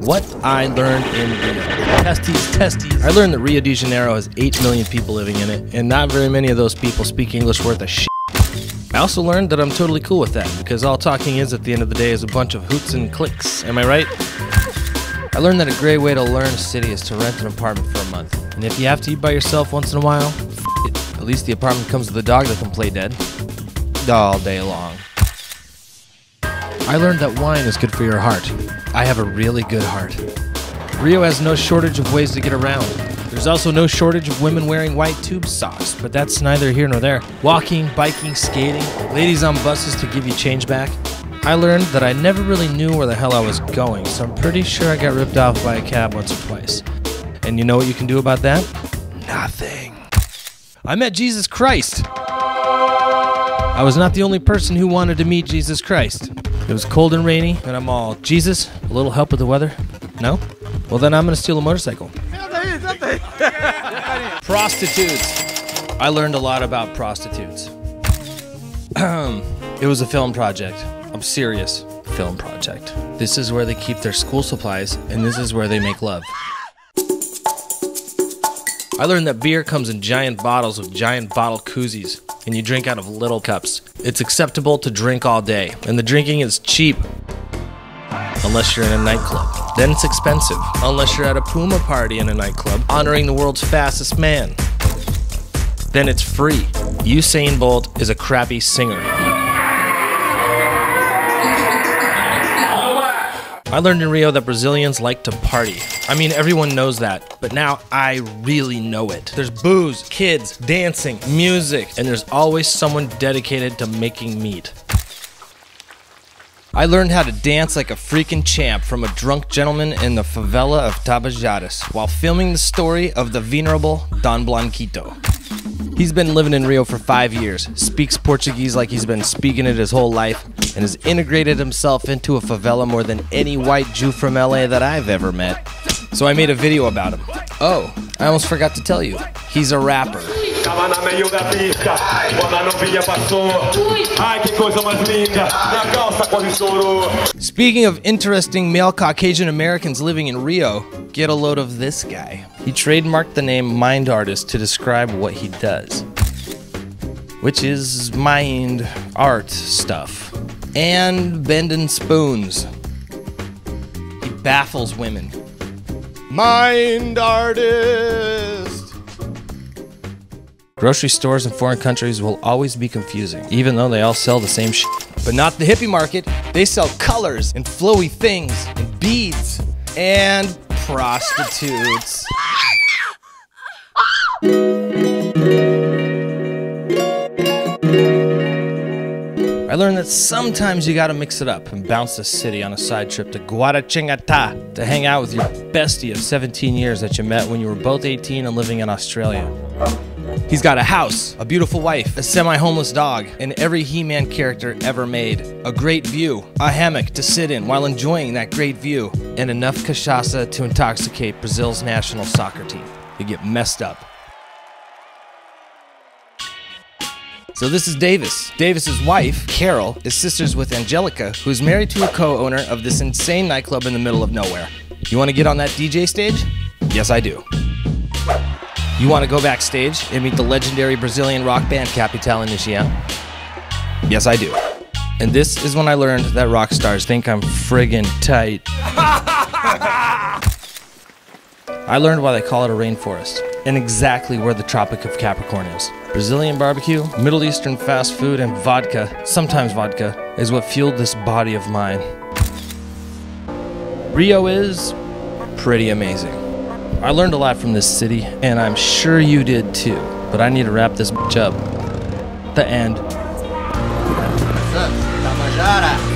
What I learned in Rio. Testes. I learned that Rio de Janeiro has 8 million people living in it, and not very many of those people speak English worth a shit. I also learned that I'm totally cool with that, because all talking is at the end of the day is a bunch of hoots and clicks. Am I right? I learned that a great way to learn a city is to rent an apartment for a month. And if you have to eat by yourself once in a while, f it. At least the apartment comes with a dog that can play dead all day long. I learned that wine is good for your heart. I have a really good heart. Rio has no shortage of ways to get around. There's also no shortage of women wearing white tube socks, but that's neither here nor there. Walking, biking, skating, ladies on buses to give you change back. I learned that I never really knew where the hell I was going, so I'm pretty sure I got ripped off by a cab once or twice. And you know what you can do about that? Nothing. I met Jesus Christ. I was not the only person who wanted to meet Jesus Christ. It was cold and rainy, and I'm all, Jesus, a little help with the weather? No? Well, then I'm gonna steal a motorcycle. Prostitutes. I learned a lot about prostitutes. It was a film project. I'm serious. Film project. This is where they keep their school supplies, and this is where they make love. I learned that beer comes in giant bottles with giant bottle koozies, and you drink out of little cups. It's acceptable to drink all day, and the drinking is cheap. Unless you're in a nightclub. Then it's expensive, unless you're at a Puma party in a nightclub, honoring the world's fastest man. Then it's free. Usain Bolt is a crappy singer. I learned in Rio that Brazilians like to party. I mean, everyone knows that, but now I really know it. There's booze, kids, dancing, music, and there's always someone dedicated to making meat. I learned how to dance like a freaking champ from a drunk gentleman in the favela of Tabajaras while filming the story of the venerable Don Blanquito. He's been living in Rio for 5 years, speaks Portuguese like he's been speaking it his whole life, and has integrated himself into a favela more than any white Jew from LA that I've ever met. So I made a video about him. Oh, I almost forgot to tell you. He's a rapper. Speaking of interesting male Caucasian Americans living in Rio, get a load of this guy. He trademarked the name Mind Artist to describe what he does, which is mind art stuff and bending spoons. He baffles women. Mind Artist! Grocery stores in foreign countries will always be confusing, even though they all sell the same shit. But not the hippie market. They sell colors and flowy things and beads and prostitutes. I learned that sometimes you gotta mix it up and bounce the city on a side trip to Guarachingata to hang out with your bestie of 17 years that you met when you were both 18 and living in Australia. He's got a house, a beautiful wife, a semi-homeless dog, and every He-Man character ever made. A great view, a hammock to sit in while enjoying that great view, and enough cachaça to intoxicate Brazil's national soccer team. You get messed up. So this is Davis. Davis's wife, Carol, is sisters with Angelica, who's married to a co-owner of this insane nightclub in the middle of nowhere. You want to get on that DJ stage? Yes, I do. You want to go backstage and meet the legendary Brazilian rock band Capital Inicial? Yes, I do. And this is when I learned that rock stars think I'm friggin' tight. I learned why they call it a rainforest, and exactly where the Tropic of Capricorn is. Brazilian barbecue, Middle Eastern fast food, and vodka, sometimes vodka, is what fueled this body of mine. Rio is pretty amazing. I learned a lot from this city, and I'm sure you did too, but I need to wrap this bitch up. The end. What's up? Tabajara.